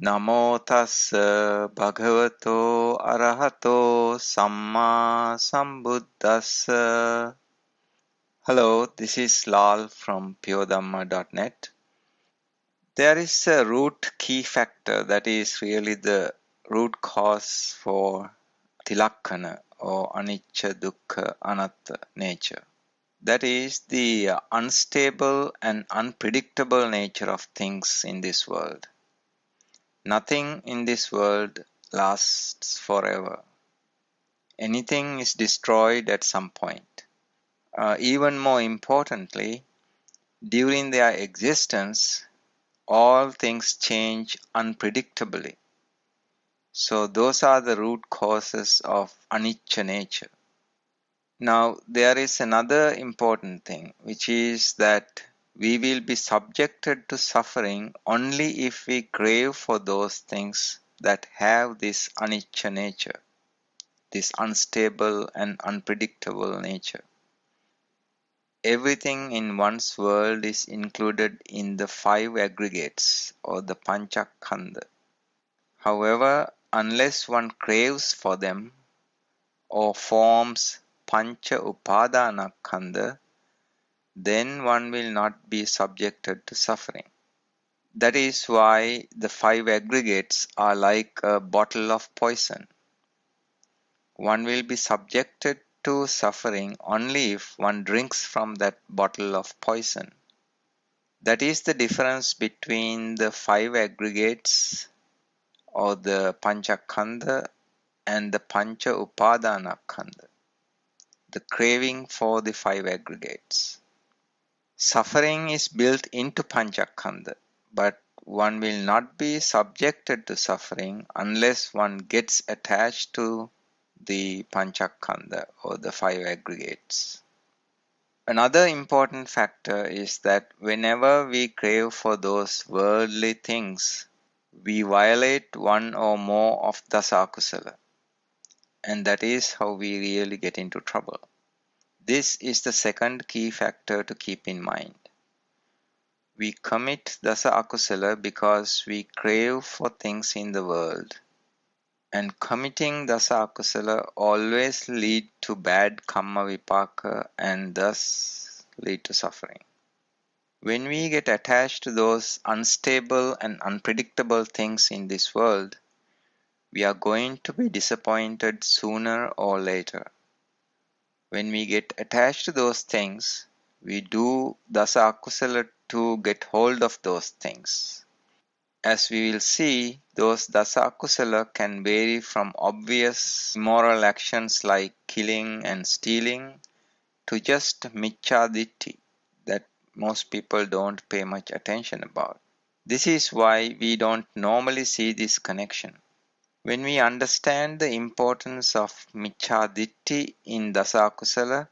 Namo tassa bhagavato arahato samma sambuddhassa. Hello, this is Lal from puredhamma.net. There is a root key factor that is really the root cause for Tillakhana or anicca, dukkha, anatta nature. That is the unstable and unpredictable nature of things in this world. Nothing in this world lasts forever. Anything is destroyed at some point. Even more importantly, during their existence, all things change unpredictably. So those are the root causes of anicca nature. Now there is another important thing, which is that we will be subjected to suffering only if we crave for those things that have this anicca nature, this unstable and unpredictable nature. Everything in one's world is included in the 5 aggregates or the Panchakhanda. However, unless one craves for them or forms Pancha Upadana Khanda, then one will not be subjected to suffering. That is why the 5 aggregates are like a bottle of poison. One will be subjected to suffering only if one drinks from that bottle of poison. That is the difference between the 5 aggregates or the Panchakhanda and the Pancha Upadana Khanda, the craving for the 5 aggregates. Suffering is built into Panchakhanda, but one will not be subjected to suffering unless one gets attached to the Panchakhanda or the 5 aggregates. Another important factor is that whenever we crave for those worldly things, we violate one or more of Dasa-akusala, and that is how we really get into trouble. This is the second key factor to keep in mind. We commit Dasa-akusala because we crave for things in the world, and committing Dasa-akusala always lead to bad karma vipaka and thus lead to suffering. When we get attached to those unstable and unpredictable things in this world, we are going to be disappointed sooner or later. When we get attached to those things, we do Dasa Akusala to get hold of those things. As we will see, those Dasa Akusala can vary from obvious immoral actions like killing and stealing to just Miccha Diṭṭhi that most people don't pay much attention about. This is why we don't normally see this connection. When we understand the importance of Miccha Diṭṭhi in Dasa Akusala,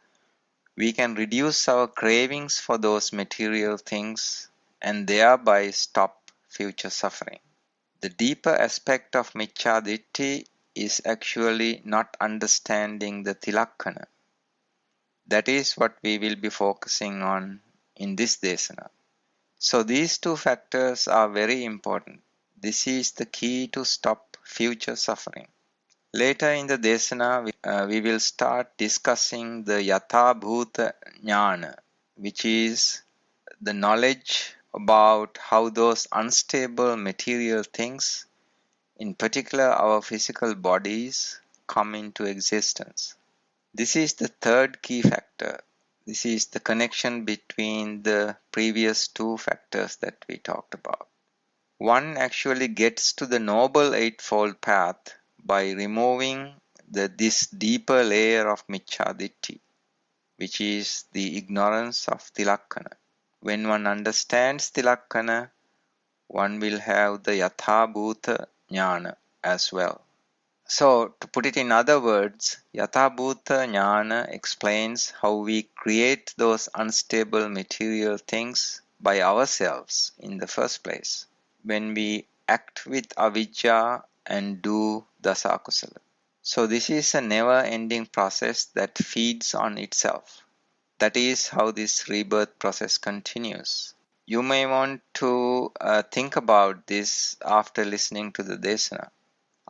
we can reduce our cravings for those material things and thereby stop future suffering. The deeper aspect of Miccha Diṭṭhi is actually not understanding the Tillakhana. That is what we will be focusing on in this Dēsana. So these two factors are very important. This is the key to stop future suffering. Later in the Dēsana, we will start discussing the Yathabhuta Jnana, which is the knowledge about how those unstable material things, in particular our physical bodies, come into existence. This is the third key factor. This is the connection between the previous two factors that we talked about. One actually gets to the Noble Eightfold Path by removing this deeper layer of Miccha Diṭṭhi, which is the ignorance of Tillakhana. When one understands Tillakhana, one will have the Yathabhuta Jnana as well. So, to put it in other words, Yathabhuta Jnana explains how we create those unstable material things by ourselves in the first place, when we act with avidya and do Dasa Akusala. So this is a never-ending process that feeds on itself. That is how this rebirth process continues. You may want to think about this after listening to the Dēsana.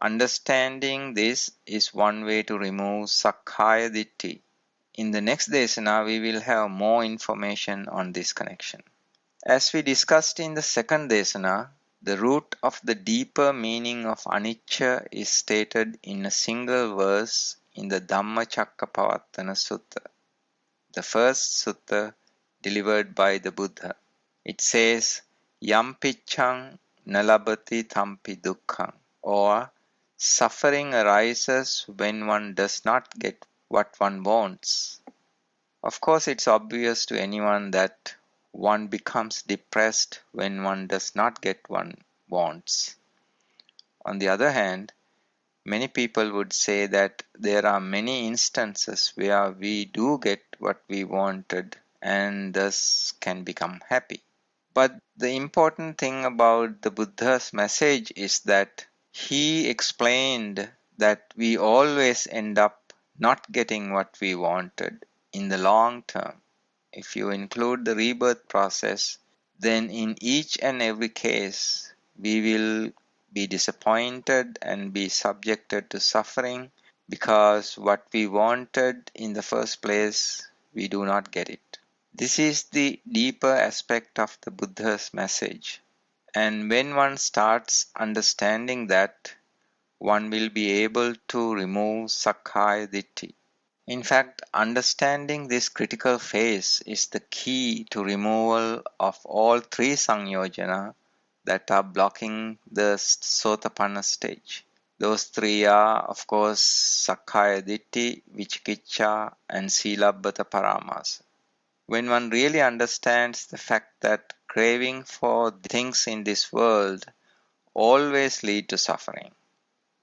Understanding this is one way to remove Sakkaya Diṭṭhi. In the next Dēsana, we will have more information on this connection. As we discussed in the second Dēsana, the root of the deeper meaning of anicca is stated in a single verse in the Dhammacakkappavattana Sutta, the first sutta delivered by the Buddha. It says, Yampiccang nalabati tampi dukkhang, or suffering arises when one does not get what one wants. Of course, it's obvious to anyone that one becomes depressed when one does not get what one wants. On the other hand, many people would say that there are many instances where we do get what we wanted and thus can become happy. But the important thing about the Buddha's message is that he explained that we always end up not getting what we wanted in the long term. If you include the rebirth process, then in each and every case, we will be disappointed and be subjected to suffering because what we wanted in the first place, we do not get it. This is the deeper aspect of the Buddha's message. And when one starts understanding that, one will be able to remove Sakkaya Diṭṭhi. In fact, understanding this critical phase is the key to removal of all three Sangyojana that are blocking the Sotapanna stage. Those three are, of course, Sakkaya Diṭṭhi, Vicikicca, and Silabbata Paramasa. When one really understands the fact that craving for things in this world always lead to suffering,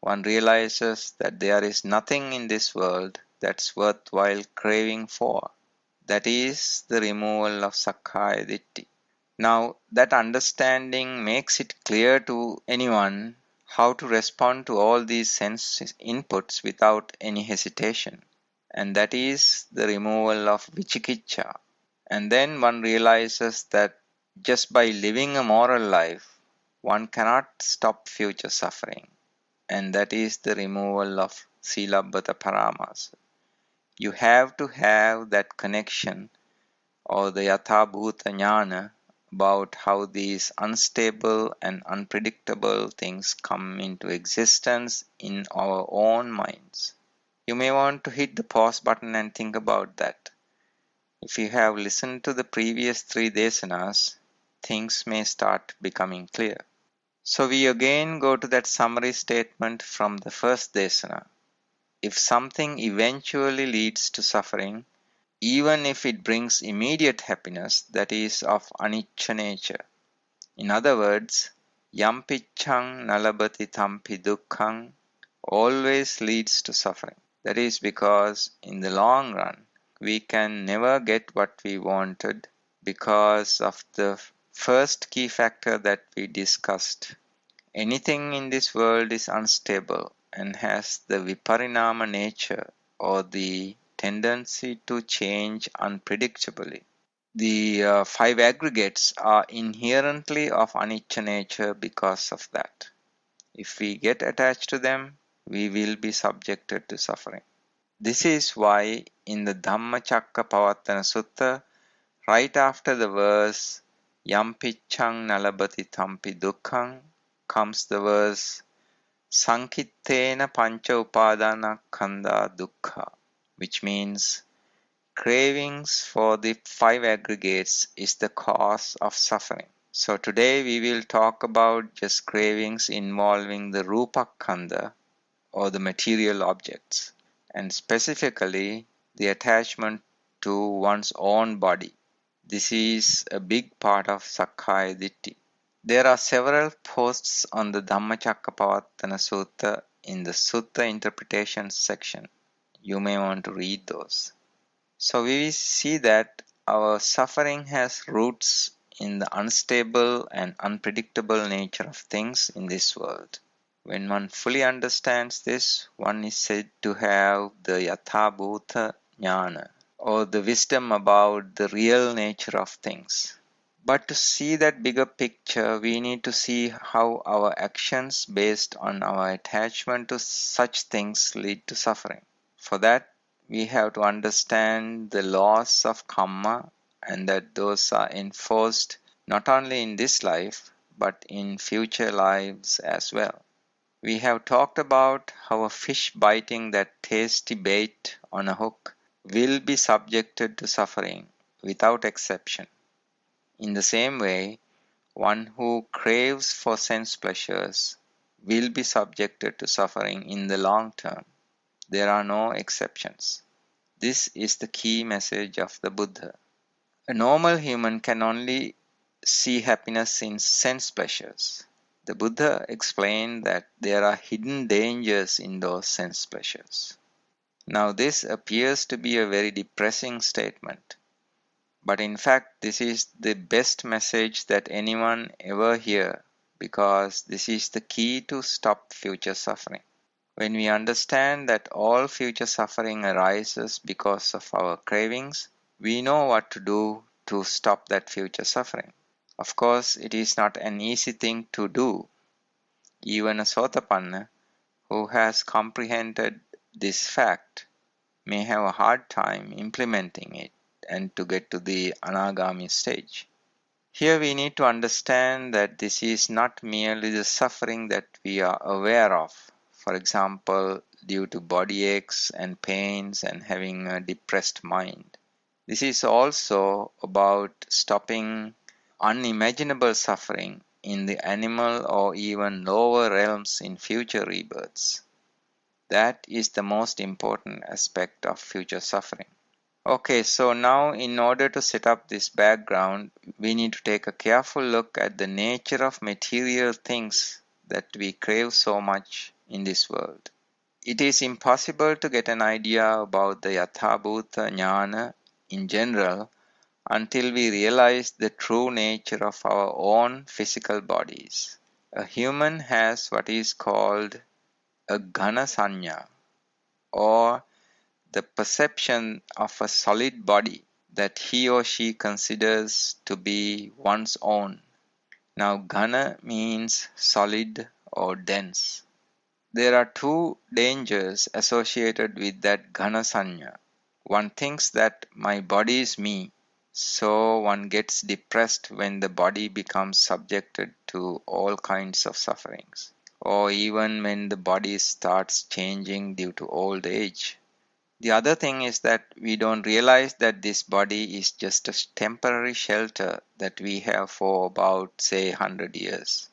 one realizes that there is nothing in this world that's worthwhile craving for. That is the removal of Sakkaya Diṭṭhi. Now, that understanding makes it clear to anyone how to respond to all these sense inputs without any hesitation. And that is the removal of Vicikicca. And then one realizes that just by living a moral life, one cannot stop future suffering. And that is the removal of Silabbata Paramasa. You have to have that connection or the Yathabhuta Jnana about how these unstable and unpredictable things come into existence in our own minds. You may want to hit the pause button and think about that. If you have listened to the previous three Dēsanas, things may start becoming clear. So we again go to that summary statement from the first Dēsana. If something eventually leads to suffering, even if it brings immediate happiness, that is of anicca nature. In other words, yampiccang nalabati tampi dukkhang always leads to suffering. That is because in the long run, we can never get what we wanted because of the first key factor that we discussed. Anything in this world is unstable and has the viparinama nature or the tendency to change unpredictably. The five aggregates are inherently of anicca nature because of that. If we get attached to them, we will be subjected to suffering. This is why in the Dhammacakkappavattana Sutta, right after the verse Yampiccang nalabati tampi dukkhang comes the verse Sankittena panca upadana khandha dukkha, which means cravings for the five aggregates is the cause of suffering. So today we will talk about just cravings involving the rupa khandha or the material objects, and specifically the attachment to one's own body. This is a big part of Sakkaya Diṭṭhi. There are several posts on the Dhammacakkappavattana Sutta in the Sutta interpretation section. You may want to read those. So we see that our suffering has roots in the unstable and unpredictable nature of things in this world. When one fully understands this, one is said to have the Yathabhuta Jnana, or the wisdom about the real nature of things. But to see that bigger picture, we need to see how our actions based on our attachment to such things lead to suffering. For that, we have to understand the laws of karma and that those are enforced not only in this life but in future lives as well. We have talked about how a fish biting that tasty bait on a hook will be subjected to suffering without exception. In the same way, one who craves for sense pleasures will be subjected to suffering in the long term. There are no exceptions. This is the key message of the Buddha. A normal human can only see happiness in sense pleasures. The Buddha explained that there are hidden dangers in those sense pleasures. Now, this appears to be a very depressing statement, but in fact, this is the best message that anyone ever hear because this is the key to stop future suffering. When we understand that all future suffering arises because of our cravings, we know what to do to stop that future suffering. Of course, it is not an easy thing to do. Even a Sotapanna who has comprehended this fact may have a hard time implementing it and to get to the Anagami stage. Here we need to understand that this is not merely the suffering that we are aware of, for example, due to body aches and pains and having a depressed mind. This is also about stopping unimaginable suffering in the animal or even lower realms in future rebirths. That is the most important aspect of future suffering. Okay, so now in order to set up this background, we need to take a careful look at the nature of material things that we crave so much in this world. It is impossible to get an idea about the Yathabhuta Jnana in general until we realize the true nature of our own physical bodies. A human has what is called a Ghana Sanya, or the perception of a solid body that he or she considers to be one's own. Now, Ghana means solid or dense. There are two dangers associated with that Ghana Sanya. One thinks that my body is me, so one gets depressed when the body becomes subjected to all kinds of sufferings, or even when the body starts changing due to old age. The other thing is that we don't realize that this body is just a temporary shelter that we have for about, say, 100 years.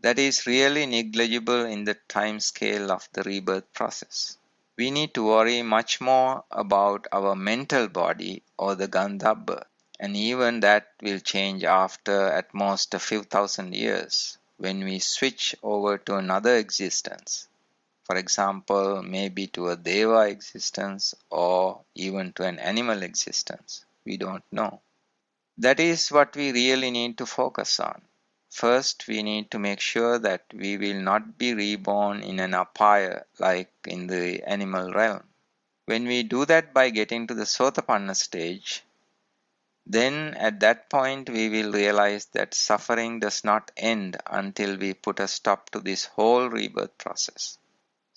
That is really negligible in the time scale of the rebirth process. We need to worry much more about our mental body or the Gandhabba, and even that will change after at most a few thousand years when we switch over to another existence. For example, maybe to a Deva existence or even to an animal existence. We don't know. That is what we really need to focus on. First, we need to make sure that we will not be reborn in an apaya like in the animal realm. When we do that by getting to the Sotapanna stage, then at that point we will realize that suffering does not end until we put a stop to this whole rebirth process.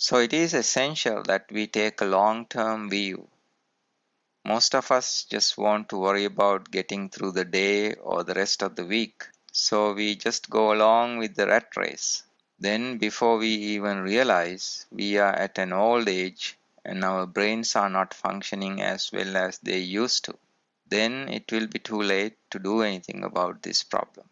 So it is essential that we take a long-term view. Most of us just want to worry about getting through the day or the rest of the week. So we just go along with the rat race. Then before we even realize, we are at an old age and our brains are not functioning as well as they used to. Then it will be too late to do anything about this problem.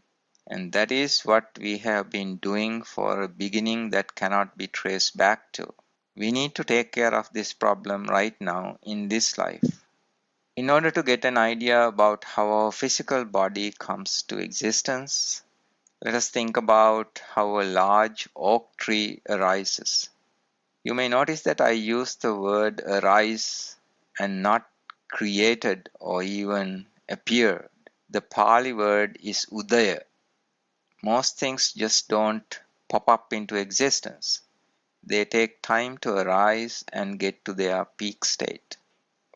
And that is what we have been doing for a beginning that cannot be traced back to. We need to take care of this problem right now in this life. In order to get an idea about how our physical body comes to existence, let us think about how a large oak tree arises. You may notice that I use the word arise and not created or even appeared. The Pali word is udaya. Most things just don't pop up into existence. They take time to arise and get to their peak state.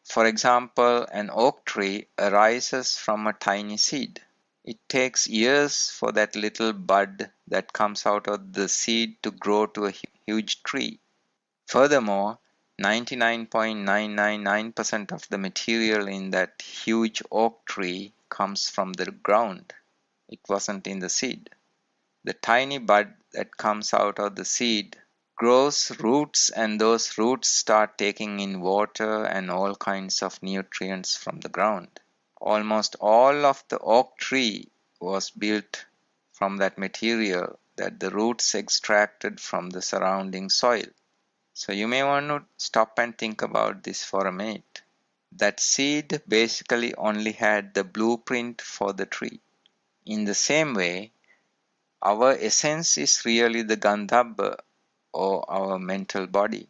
For example, an oak tree arises from a tiny seed. It takes years for that little bud that comes out of the seed to grow to a huge tree. Furthermore, 99.999% of the material in that huge oak tree comes from the ground. It wasn't in the seed. The tiny bud that comes out of the seed grows roots, and those roots start taking in water and all kinds of nutrients from the ground. Almost all of the oak tree was built from that material that the roots extracted from the surrounding soil. So you may want to stop and think about this for a minute. That seed basically only had the blueprint for the tree. In the same way, our essence is really the Gandhabba, or our mental body.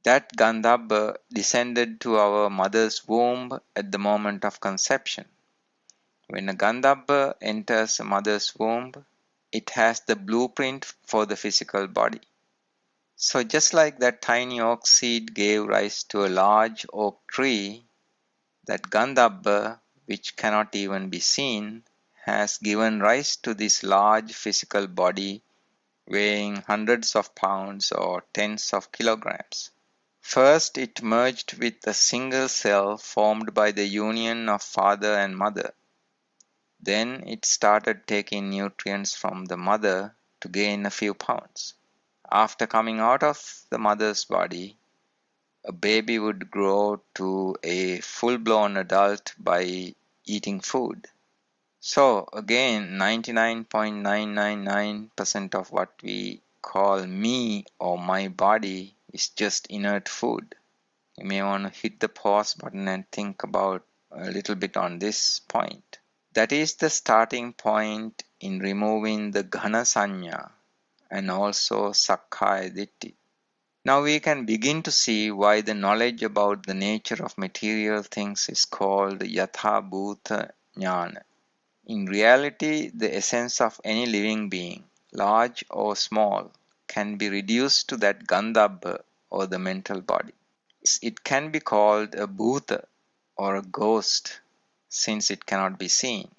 That Gandhabba descended to our mother's womb at the moment of conception. When a Gandhabba enters a mother's womb, it has the blueprint for the physical body. So just like that tiny oak seed gave rise to a large oak tree, that Gandhabba, which cannot even be seen, has given rise to this large physical body weighing hundreds of pounds or tens of kilograms. First, it merged with a single cell formed by the union of father and mother. Then it started taking nutrients from the mother to gain a few pounds. After coming out of the mother's body, a baby would grow to a full-blown adult by eating food. So again, 99.999% of what we call me or my body is just inert food. You may want to hit the pause button and think about a little bit on this point. That is the starting point in removing the Ghana Sanya and also Sakkaya Diṭṭhi. Now we can begin to see why the knowledge about the nature of material things is called Yatha Bhuta Jnana. In reality, the essence of any living being, large or small, can be reduced to that Gandhabba, or the mental body. It can be called a Bhuta, or a ghost, since it cannot be seen.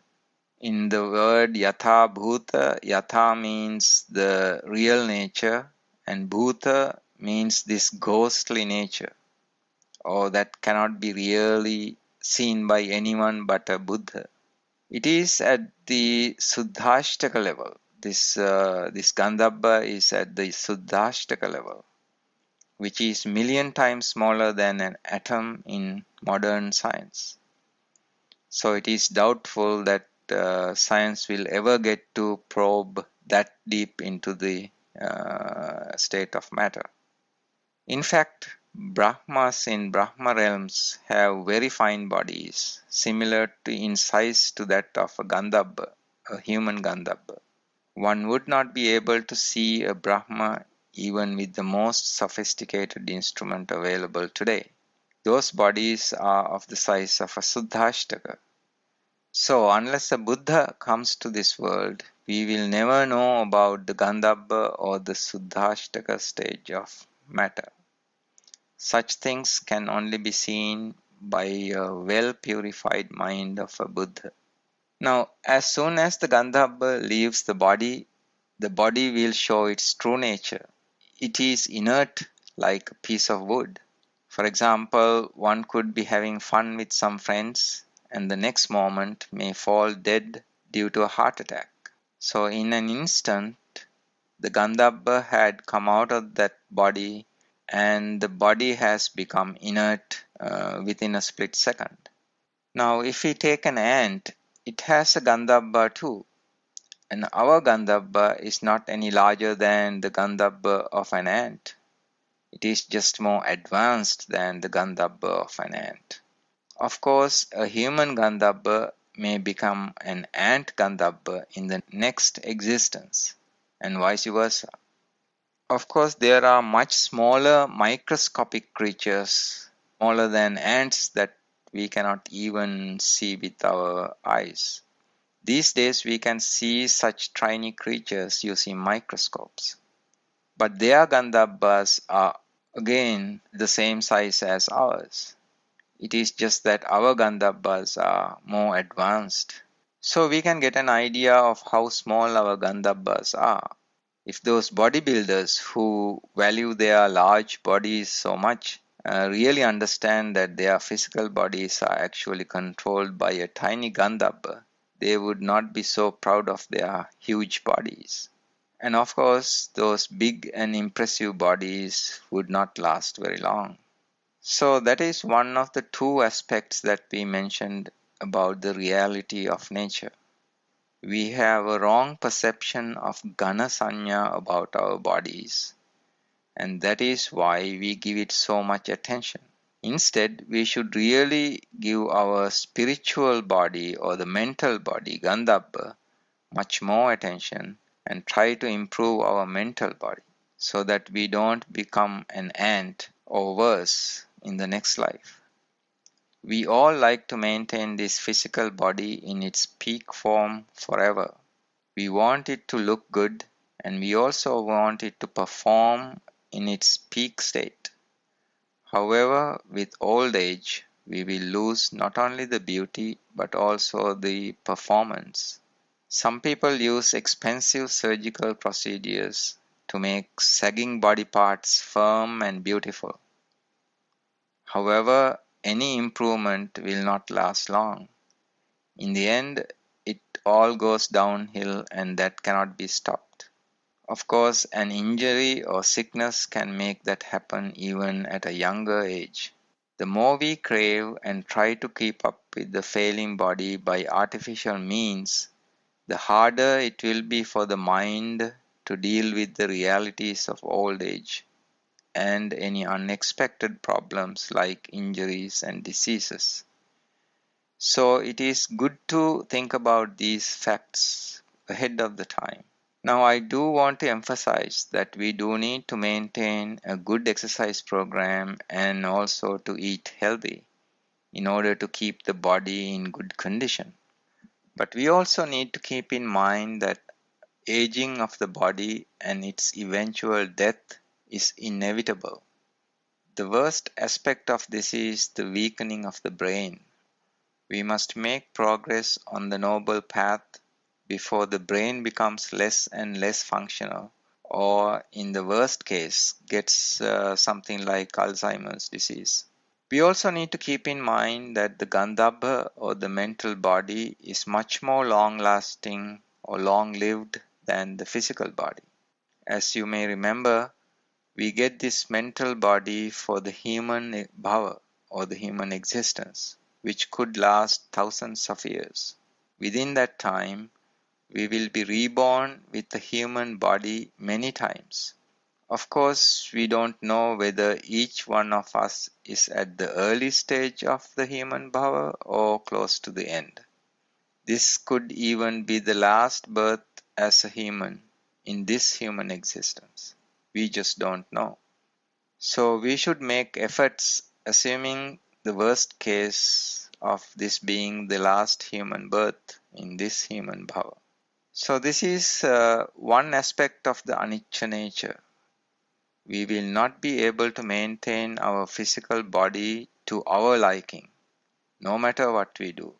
In the word Yatha Bhuta, Yatha means the real nature and Bhuta means this ghostly nature, or that cannot be really seen by anyone but a Buddha. It is at the Suddhashtaka level. This Gandhabba is at the Suddhashtaka level, which is million times smaller than an atom in modern science. So it is doubtful that science will ever get to probe that deep into the state of matter. In fact, Brahmas in Brahma realms have very fine bodies, similar in size to that of a Gandhabba, a human Gandhabba. One would not be able to see a Brahma even with the most sophisticated instrument available today. Those bodies are of the size of a Suddhashtaka. So unless a Buddha comes to this world, we will never know about the Gandhabba or the Suddhashtaka stage of matter. Such things can only be seen by a well-purified mind of a Buddha. Now, as soon as the Gandhabba leaves the body will show its true nature. It is inert like a piece of wood. For example, one could be having fun with some friends and the next moment may fall dead due to a heart attack. So in an instant, the Gandhabba had come out of that body and the body has become inert within a split second. Now if we take an ant, it has a Gandhabba too. And our Gandhabba is not any larger than the Gandhabba of an ant. It is just more advanced than the Gandhabba of an ant. Of course, a human Gandhabba may become an ant Gandhabba in the next existence, and vice versa. Of course, there are much smaller microscopic creatures, smaller than ants, that we cannot even see with our eyes. These days we can see such tiny creatures using microscopes. But their Gandhabbas are again the same size as ours. It is just that our Gandhabbas are more advanced. So we can get an idea of how small our Gandhabas are. If those bodybuilders who value their large bodies so much really understand that their physical bodies are actually controlled by a tiny Gandhabba, they would not be so proud of their huge bodies. And of course, those big and impressive bodies would not last very long. So that is one of the two aspects that we mentioned about the reality of nature. We have a wrong perception of Gana Sanya about our bodies, and that is why we give it so much attention. Instead, we should really give our spiritual body or the mental body, Gandhabba, much more attention and try to improve our mental body so that we don't become an ant or worse in the next life. We all like to maintain this physical body in its peak form forever. We want it to look good and we also want it to perform in its peak state. However, with old age, we will lose not only the beauty but also the performance. Some people use expensive surgical procedures to make sagging body parts firm and beautiful. However, any improvement will not last long. In the end, it all goes downhill and that cannot be stopped. Of course, an injury or sickness can make that happen even at a younger age. The more we crave and try to keep up with the failing body by artificial means, the harder it will be for the mind to deal with the realities of old age and any unexpected problems like injuries and diseases. So it is good to think about these facts ahead of the time. Now, I do want to emphasize that we do need to maintain a good exercise program and also to eat healthy in order to keep the body in good condition. But we also need to keep in mind that aging of the body and its eventual death is inevitable. The worst aspect of this is the weakening of the brain. We must make progress on the noble path before the brain becomes less and less functional, or in the worst case, gets something like Alzheimer's disease. We also need to keep in mind that the Gandhabba or the mental body is much more long lasting or long lived than the physical body. As you may remember, we get this mental body for the human bhava or the human existence, which could last thousands of years. Within that time, we will be reborn with the human body many times. Of course, we don't know whether each one of us is at the early stage of the human bhava or close to the end. This could even be the last birth as a human in this human existence. We just don't know. So we should make efforts, assuming the worst case of this being the last human birth in this human bhava. So this is one aspect of the anicca nature. We will not be able to maintain our physical body to our liking, no matter what we do.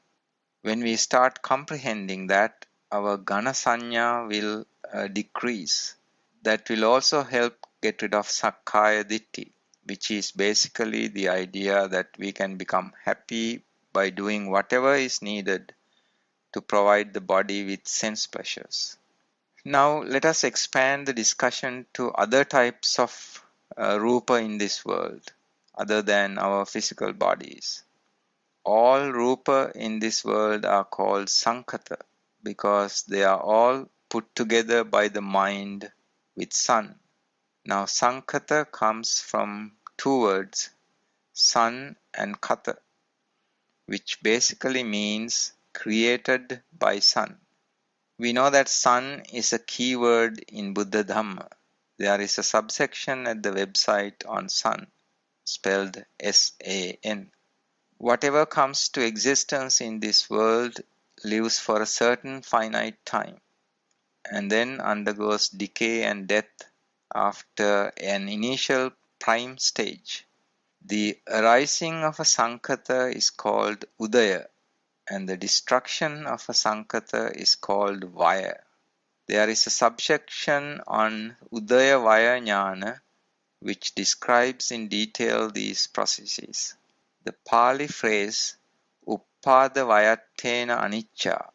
When we start comprehending that, our Gana Sanya will decrease. That will also help get rid of Sakkaya Diṭṭhi, which is basically the idea that we can become happy by doing whatever is needed to provide the body with sense pleasures. Now let us expand the discussion to other types of rupa in this world other than our physical bodies. All rupa in this world are called sankhata because they are all put together by the mind with sun. Now sankhata comes from two words, sun and kata, which basically means created by sun. We know that sun is a key word in Buddha Dhamma. There is a subsection at the website on sun, spelled S-A-N. Whatever comes to existence in this world lives for a certain finite time and then undergoes decay and death after an initial prime stage. The arising of a sankhata is called udaya, and the destruction of a Sankata is called Vaya. There is a subsection on Udaya Vaya Jnana which describes in detail these processes. The Pali phrase Uppada Vayattena Anicca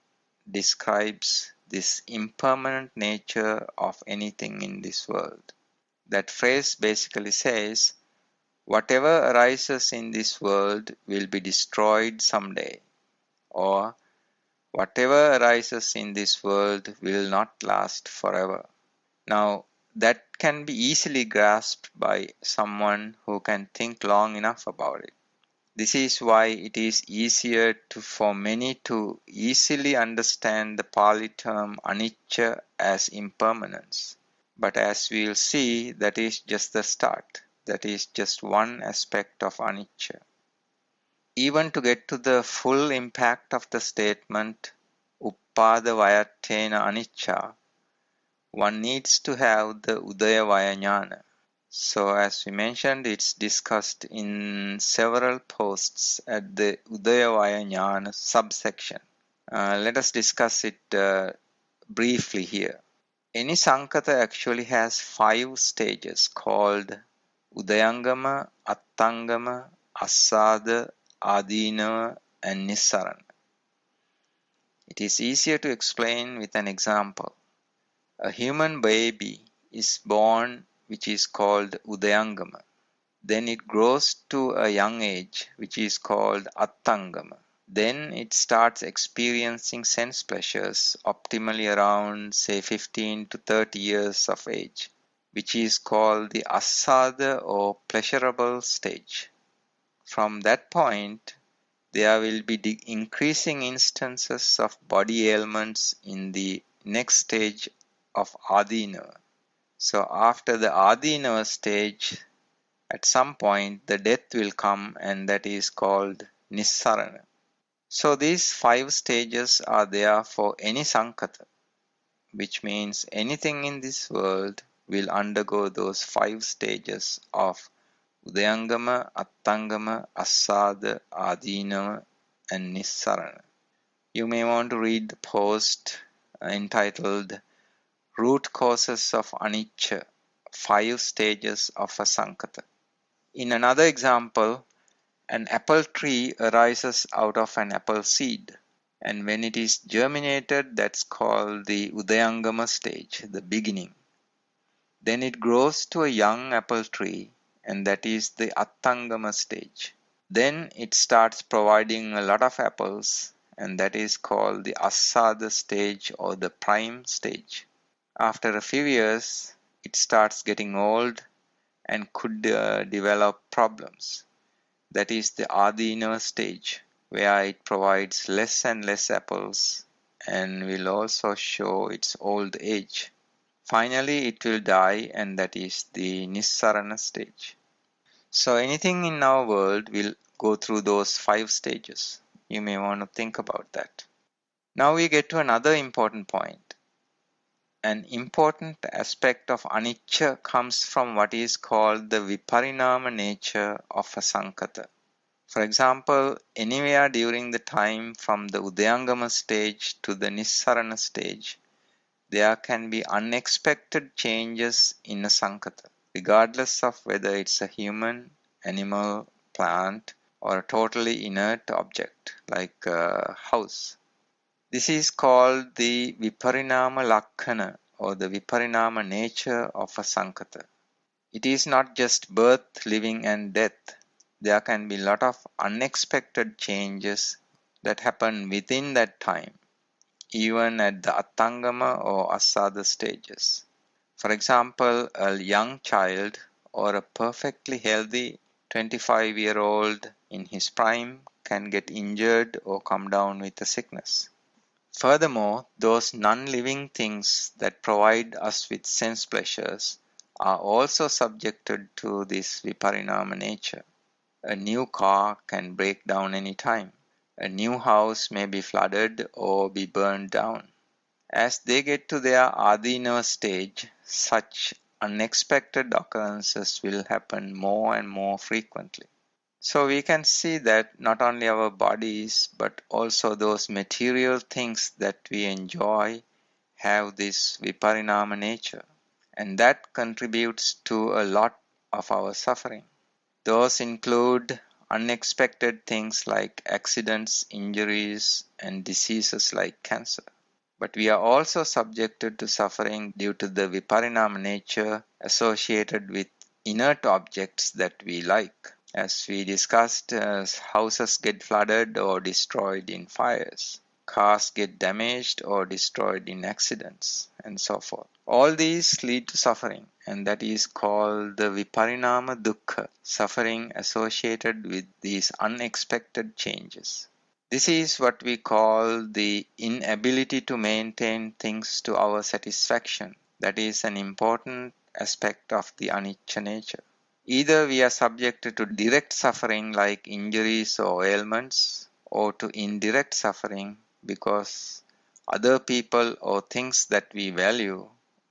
describes this impermanent nature of anything in this world. That phrase basically says, whatever arises in this world will be destroyed someday, or whatever arises in this world will not last forever. Now, that can be easily grasped by someone who can think long enough about it. This is why it is easier for many to easily understand the Pali term anicca as impermanence. But as we'll see, that is just the start. That is just one aspect of anicca. Even to get to the full impact of the statement Uppada Vayattena Anicca, one needs to have the Udaya Vaya Jnana. So as we mentioned, it's discussed in several posts at the Udaya Vaya Jnana subsection. Let us discuss it briefly here. Any Sankata actually has 5 stages called Udayangama, Attangama, Assada, Adinava, and Nissarana. It is easier to explain with an example. A human baby is born, which is called Udayangama. Then it grows to a young age, which is called Attangama. Then it starts experiencing sense pleasures optimally around, say, 15 to 30 years of age, which is called the Assada or pleasurable stage. From that point, there will be increasing instances of body ailments in the next stage of Adinava. So after the Adinava stage, at some point the death will come, and that is called Nissarana. So these 5 stages are there for any Sankata, which means anything in this world will undergo those 5 stages of Udayangama, Attangama, Assada, Adinava, and Nissarana. You may want to read the post entitled Root Causes of Anicca, 5 Stages of a Sankata. In another example, an apple tree arises out of an apple seed, and when it is germinated, that's called the Udayangama stage, the beginning. Then it grows to a young apple tree, and that is the Attangama stage. Then it starts providing a lot of apples, and that is called the Assada stage or the prime stage. After a few years, it starts getting old and could develop problems. That is the Adinava stage, where it provides less and less apples and will also show its old age. Finally, it will die, and that is the Nissarana stage. So anything in our world will go through those 5 stages. You may want to think about that. Now we get to another important point. An important aspect of anicca comes from what is called the viparinama nature of a sankata. For example, anywhere during the time from the Udayangama stage to the Nissarana stage, there can be unexpected changes in a sankata, regardless of whether it's a human, animal, plant, or a totally inert object like a house. This is called the Viparinama Lakkana or the Viparinama nature of a Sankata. It is not just birth, living, and death. There can be a lot of unexpected changes that happen within that time, even at the Attangama or Asada stages. For example, a young child or a perfectly healthy 25-year-old in his prime can get injured or come down with a sickness. Furthermore, those non-living things that provide us with sense pleasures are also subjected to this viparinama nature. A new car can break down any time. A new house may be flooded or be burned down. As they get to their adinava stage, such unexpected occurrences will happen more and more frequently. So we can see that not only our bodies, but also those material things that we enjoy have this viparinama nature, and that contributes to a lot of our suffering. Those include unexpected things like accidents, injuries, and diseases like cancer. But we are also subjected to suffering due to the viparinama nature associated with inert objects that we like. As we discussed, houses get flooded or destroyed in fires. Cars get damaged or destroyed in accidents, and so forth. All these lead to suffering, and that is called the viparinama dukkha, suffering associated with these unexpected changes. This is what we call the inability to maintain things to our satisfaction. That is an important aspect of the anicca nature. Either we are subjected to direct suffering like injuries or ailments, or to indirect suffering because other people or things that we value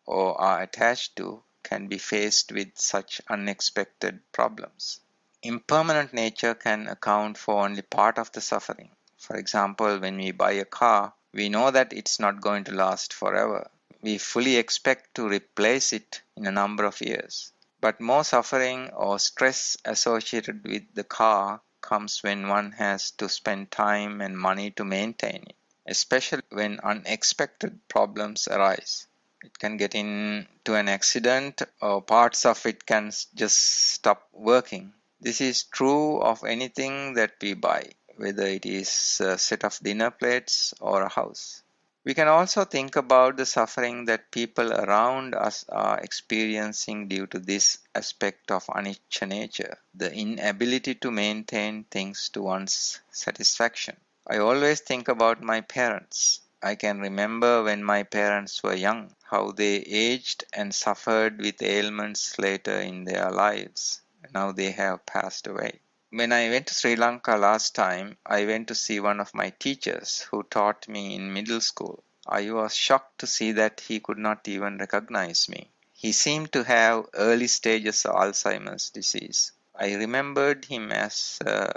or are attached to can be faced with such unexpected problems. Impermanent nature can account for only part of the suffering. For example, when we buy a car, we know that it's not going to last forever. We fully expect to replace it in a number of years. But more suffering or stress associated with the car comes when one has to spend time and money to maintain it, especially when unexpected problems arise. It can get into an accident or parts of it can just stop working. This is true of anything that we buy, whether it is a set of dinner plates or a house. We can also think about the suffering that people around us are experiencing due to this aspect of anicca nature, the inability to maintain things to one's satisfaction. I always think about my parents. I can remember when my parents were young, how they aged and suffered with ailments later in their lives. Now they have passed away. When I went to Sri Lanka last time, I went to see one of my teachers who taught me in middle school. I was shocked to see that he could not even recognize me. He seemed to have early stages of Alzheimer's disease. I remembered him as a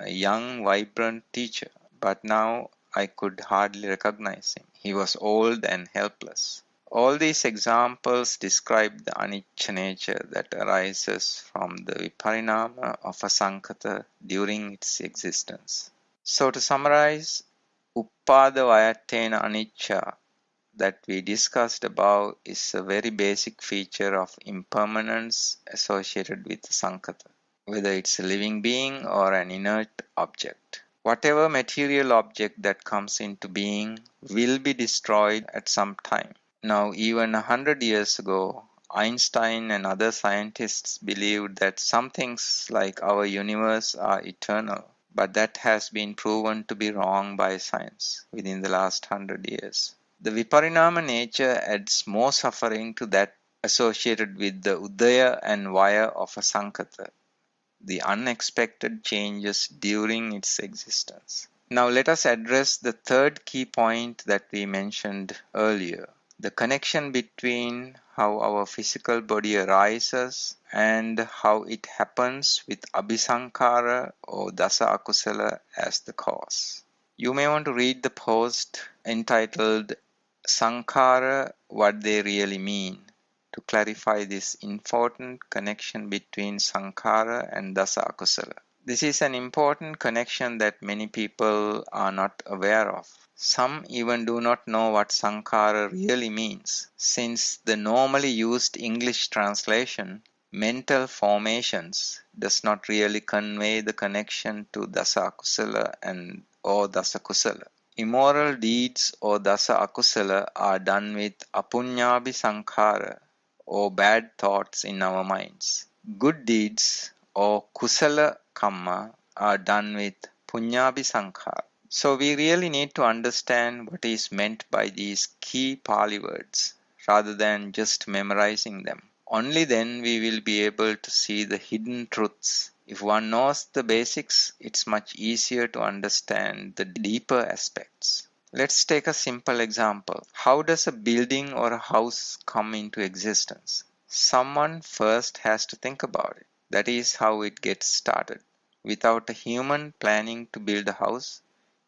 young, vibrant teacher, but now I could hardly recognize him. He was old and helpless. All these examples describe the anicca nature that arises from the viparinama of a sankhata during its existence. So to summarize, uppada vayattena anicca that we discussed above is a very basic feature of impermanence associated with sankhata, whether it's a living being or an inert object. Whatever material object that comes into being will be destroyed at some time. Now, even 100 years ago, Einstein and other scientists believed that some things like our universe are eternal, but that has been proven to be wrong by science within the last 100 years. The viparinama nature adds more suffering to that associated with the udaya and vaya of a sankhata, the unexpected changes during its existence. Now let us address the third key point that we mentioned earlier, the connection between how our physical body arises and how it happens with abhisankara or dasa akusala as the cause. You may want to read the post entitled Sankhara, What They Really Mean, to clarify this important connection between Sankhara and Dasa Akusala. This is an important connection that many people are not aware of. Some even do not know what Sankhara really means, since the normally used English translation, mental formations, does not really convey the connection to Dasa Akusala and or Dasa Kusala. Immoral deeds or Dasa Akusala are done with apunyabhi sankhara or bad thoughts in our minds. Good deeds or kusala kamma are done with punyabhi sankhara. So we really need to understand what is meant by these key Pali words rather than just memorizing them. Only then we will be able to see the hidden truths. If one knows the basics, it's much easier to understand the deeper aspects. Let's take a simple example. How does a building or a house come into existence? Someone first has to think about it. That is how it gets started. Without a human planning to build a house,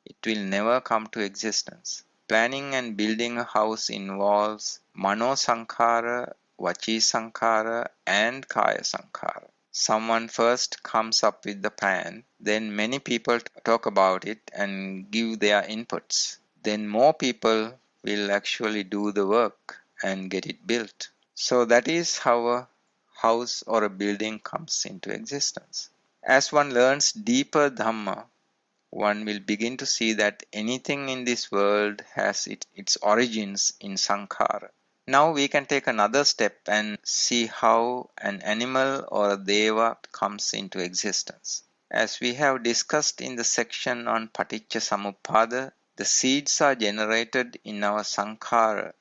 it will never come to existence. Planning and building a house involves mano sankhara, vachi sankhara, and kaya sankhara. Someone first comes up with the plan, then many people talk about it and give their inputs. Then more people will actually do the work and get it built. So that is how a house or a building comes into existence. As one learns deeper Dhamma, one will begin to see that anything in this world has its origins in Sankhara. Now we can take another step and see how an animal or a deva comes into existence. As we have discussed in the section on Paticca Samuppada, the seeds are generated in our Sankhara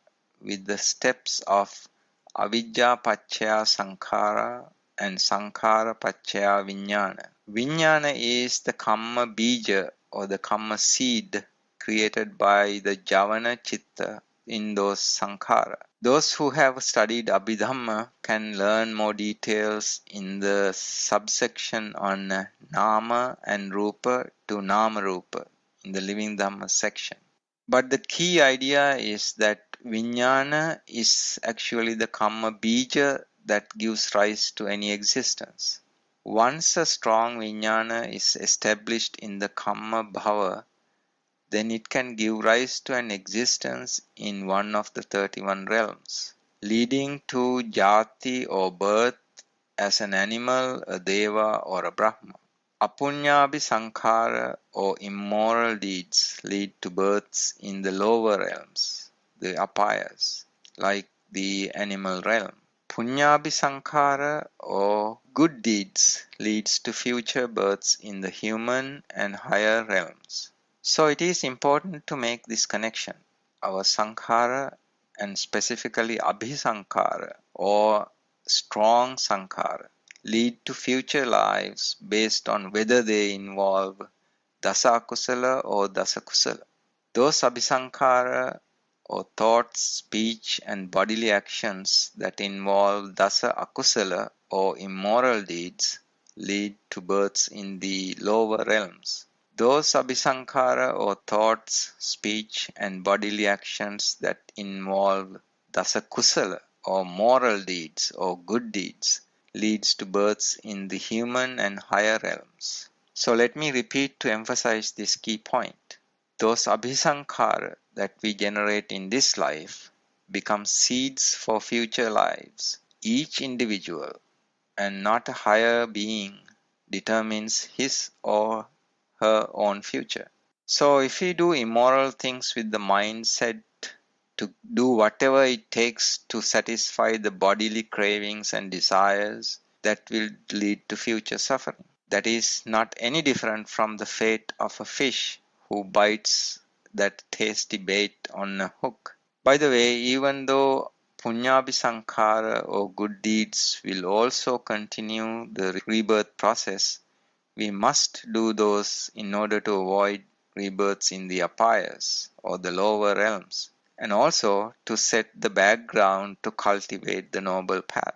with the steps of Avijja Paccaya Sankhara and Sankhara Paccaya Vijnana. Vijnana is the Kamma Bija or the Kamma seed created by the Javana Chitta in those Sankhara. Those who have studied Abhidhamma can learn more details in the subsection on Nama and Rupa to Nama Rupa in the Living Dhamma section. But the key idea is that Vijnana is actually the Kamma Bija that gives rise to any existence. Once a strong Vijnana is established in the Kamma Bhava, then it can give rise to an existence in one of the 31 realms, leading to Jati or birth as an animal, a Deva or a Brahma. Apunyabhi Sankhara or immoral deeds lead to births in the lower realms, the apayas, like the animal realm. Punyabhi Sankhara or good deeds leads to future births in the human and higher realms. So it is important to make this connection. Our Sankhara and specifically Abhisankhara or strong Sankhara lead to future lives based on whether they involve Dasa Kusala or Dasa Kusala. Those Abhisankhara or thoughts, speech and bodily actions that involve Dasa Akusala or immoral deeds lead to births in the lower realms. Those Abhisankhara or thoughts, speech and bodily actions that involve Dasa Kusala or moral deeds or good deeds leads to births in the human and higher realms. So let me repeat to emphasize this key point. Those abhisankhara that we generate in this life become seeds for future lives. Each individual and not a higher being determines his or her own future. So if we do immoral things with the mindset to do whatever it takes to satisfy the bodily cravings and desires, that will lead to future suffering. That is not any different from the fate of a fish who bites that tasty bait on a hook. By the way, even though punyabhisankhara or good deeds will also continue the rebirth process, we must do those in order to avoid rebirths in the apayas or the lower realms, and also to set the background to cultivate the noble path.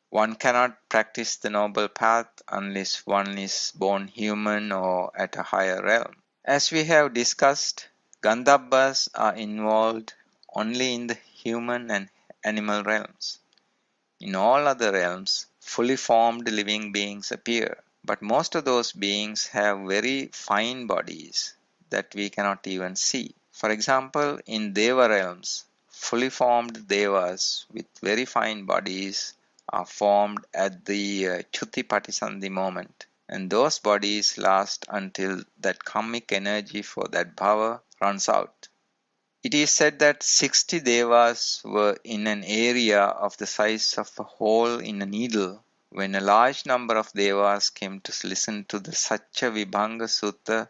One cannot practice the noble path unless one is born human or at a higher realm. As we have discussed, Gandhabas are involved only in the human and animal realms. In all other realms, fully formed living beings appear, but most of those beings have very fine bodies that we cannot even see. For example, in Deva realms, fully formed Devas with very fine bodies are formed at the Chuti Patisandhi moment, and those bodies last until that karmic energy for that bhava runs out. It is said that 60 devas were in an area of the size of a hole in a needle when a large number of devas came to listen to the Satya Vibhanga Sutta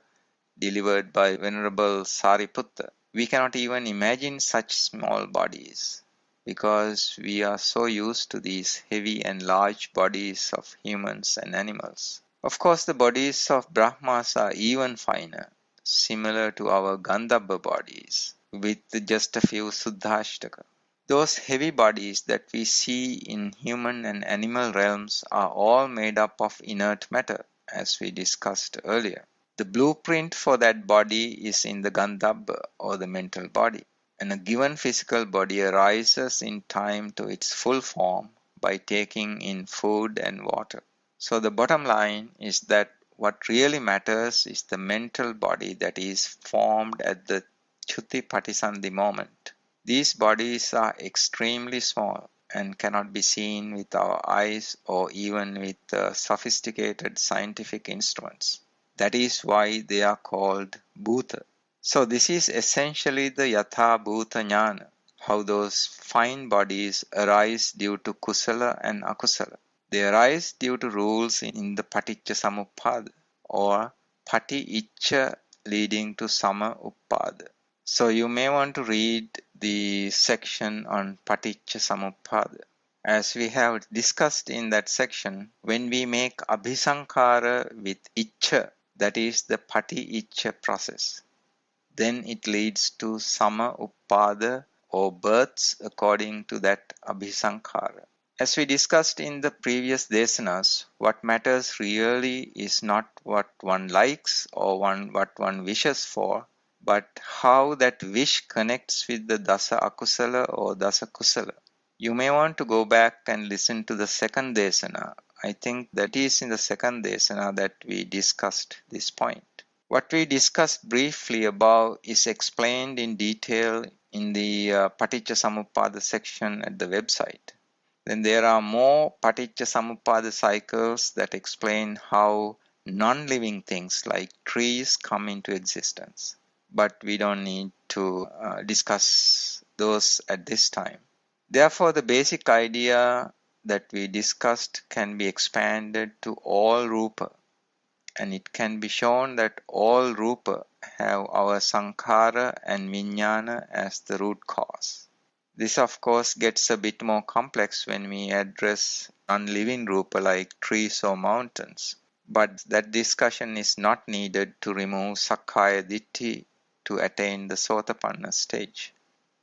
delivered by Venerable Sariputta. We cannot even imagine such small bodies because we are so used to these heavy and large bodies of humans and animals. Of course, the bodies of Brahmas are even finer, similar to our Gandhabba bodies, with just a few Suddhashtaka. Those heavy bodies that we see in human and animal realms are all made up of inert matter. as we discussed earlier. The blueprint for that body is in the Gandhabba, or the mental body, and a given physical body arises in time to its full form by taking in food and water. So the bottom line is that what really matters is the mental body that is formed at the Chutti Patisandhi moment. These bodies are extremely small and cannot be seen with our eyes or even with sophisticated scientific instruments. That is why they are called Bhuta. So this is essentially the Yatha Bhuta Jnana, how those fine bodies arise due to Kusala and Akusala. They arise due to rules in the Paticca Samuppada, or Pati Icca leading to Sama Uppada. So you may want to read the section on Paticca Samuppada. As we have discussed in that section, when we make Abhisankara with Icca, that is the Pati Icca process, then it leads to Sama Uppada, or births according to that Abhisankara. As we discussed in the previous Dēsanas, what matters really is not what one likes or what one wishes for, but how that wish connects with the Dasa Akusala or Dasa Kusala. You may want to go back and listen to the second Dēsana. I think that is in the second Dēsana that we discussed this point. What we discussed briefly above is explained in detail in the Paticca Samuppada section at the website. Then there are more Paticca Samuppada cycles that explain how non-living things like trees come into existence. But we don't need to discuss those at this time. Therefore, the basic idea that we discussed can be expanded to all Rupa, and it can be shown that all Rupa have our Sankhara and Vijnana as the root cause. This of course gets a bit more complex when we address non-living Rupa like trees or mountains, but that discussion is not needed to remove Sakkaya Diṭṭhi to attain the Sotapanna stage.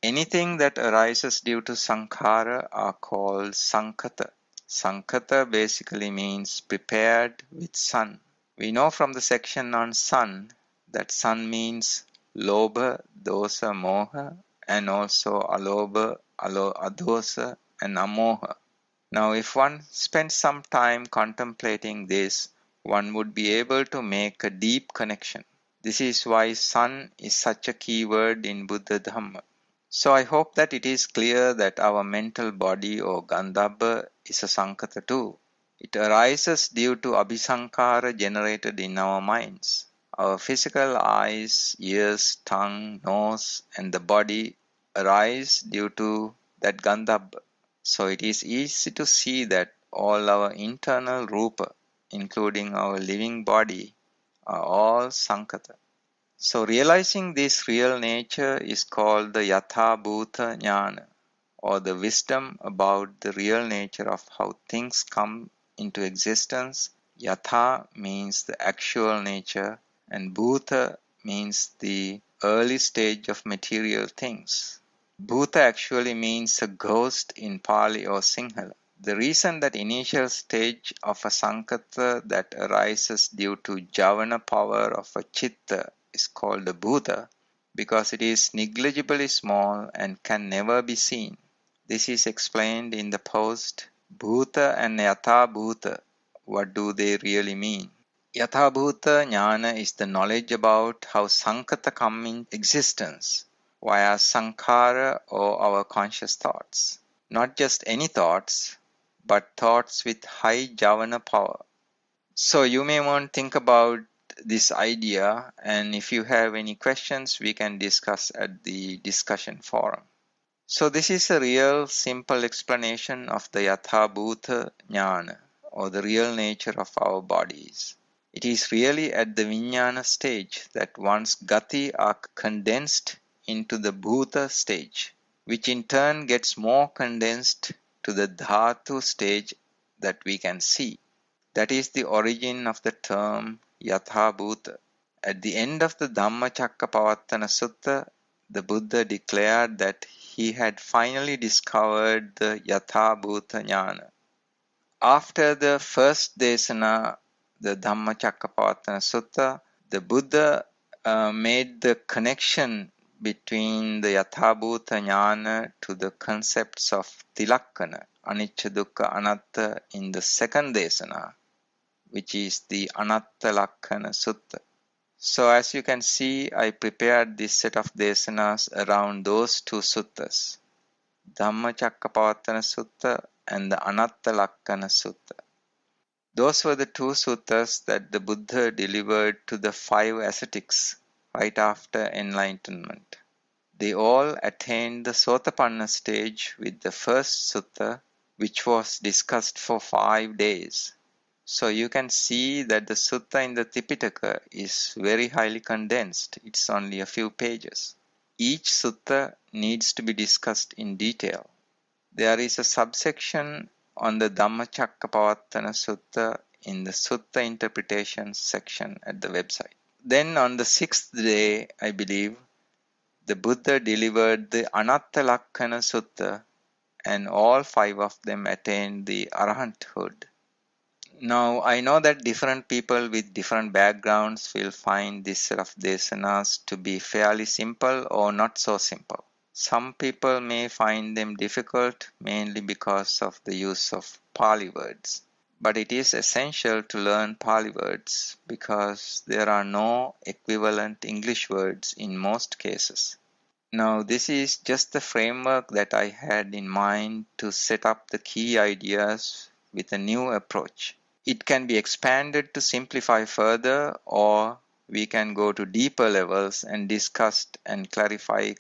Anything that arises due to Sankhara are called Sankhata. Sankhata basically means prepared with sun. We know from the section on sun that sun means Lobha, Dosa, Moha, and also Alobha, Adosa, and Amoha. Now, if one spends some time contemplating this, one would be able to make a deep connection. This is why sun is such a key word in Buddha Dhamma. So I hope that it is clear that our mental body or Gandhabba is a Sankhata too. It arises due to Abhisankara generated in our minds. Our physical eyes, ears, tongue, nose, and the body arise due to that Gandhabba. So it is easy to see that all our internal Rupa, including our living body, are all Sankhata. So realizing this real nature is called the Yatha Bhuta Jnana, or the wisdom about the real nature of how things come into existence. Yatha means the actual nature, and Bhuta means the early stage of material things. Bhuta actually means a ghost in Pali or Sinhala. The reason that initial stage of a Sankhata that arises due to Javana power of a Chitta is called a Bhuta because it is negligibly small and can never be seen. This is explained in the post. Bhuta and Yatha Bhuta, what do they really mean? Yatha Bhuta Jnana is the knowledge about how Sankhata come in existence via Sankhara or our conscious thoughts. Not just any thoughts, but thoughts with high Javana power. So you may want to think about this idea, and if you have any questions, we can discuss at the discussion forum. So this is a real simple explanation of the Yatha Bhuta Jnana, or the real nature of our bodies. It is really at the Vijnana stage that one's Gati are condensed into the Bhuta stage, which in turn gets more condensed to the Dhatu stage that we can see. That is the origin of the term Yatha Bhuta. At the end of the Dhammacakkappavattana Sutta, the Buddha declared that he had finally discovered the Yatha Bhuta Jnana. After the first Dēsana, the Dhammacakkappavattana Sutta, the Buddha made the connection between the Yathabhuta Jnana to the concepts of Tillakhana, Anicca Dukkha Anatta in the second Dēsana, which is the Anattalakkana Sutta. So as you can see, I prepared this set of Desanas around those two suttas, Dhammacakkappavattana Sutta and the Anattalakkana Sutta. Those were the two suttas that the Buddha delivered to the 5 ascetics right after enlightenment. They all attained the Sotapanna stage with the first sutta, which was discussed for 5 days. So you can see that the sutta in the Tipitaka is very highly condensed. It's only a few pages. Each sutta needs to be discussed in detail. There is a subsection on the Dhammacakkappavattana Sutta in the Sutta Interpretation section at the website. Then on the 6th day, I believe, the Buddha delivered the Anattalakkana Sutta, and all 5 of them attained the arahanthood. Now, I know that different people with different backgrounds will find this set of desanas to be fairly simple or not so simple. Some people may find them difficult mainly because of the use of Pali words. But it is essential to learn Pali words because there are no equivalent English words in most cases. Now, this is just the framework that I had in mind to set up the key ideas with a new approach. It can be expanded to simplify further, or we can go to deeper levels and discuss and clarify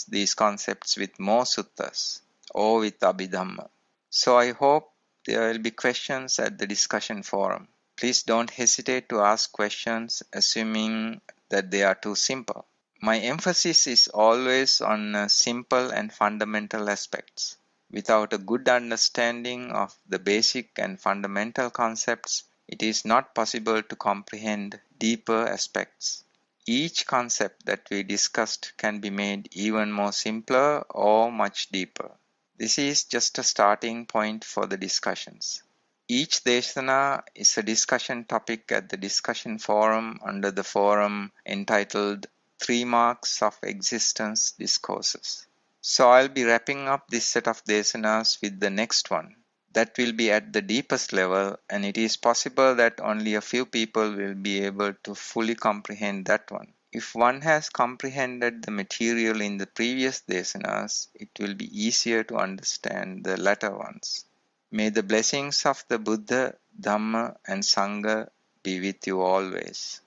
these concepts with more suttas or with Abhidhamma. So I hope there will be questions at the discussion forum. Please don't hesitate to ask questions, assuming that they are too simple. My emphasis is always on simple and fundamental aspects. Without a good understanding of the basic and fundamental concepts, it is not possible to comprehend deeper aspects. Each concept that we discussed can be made even more simpler or much deeper. This is just a starting point for the discussions. Each Dēsana is a discussion topic at the discussion forum under the forum entitled 3 Marks of Existence Discourses. So I'll be wrapping up this set of Desanas with the next one. That will be at the deepest level, and it is possible that only a few people will be able to fully comprehend that one. If one has comprehended the material in the previous Desanas, it will be easier to understand the latter ones. May the blessings of the Buddha, Dhamma, and Sangha be with you always.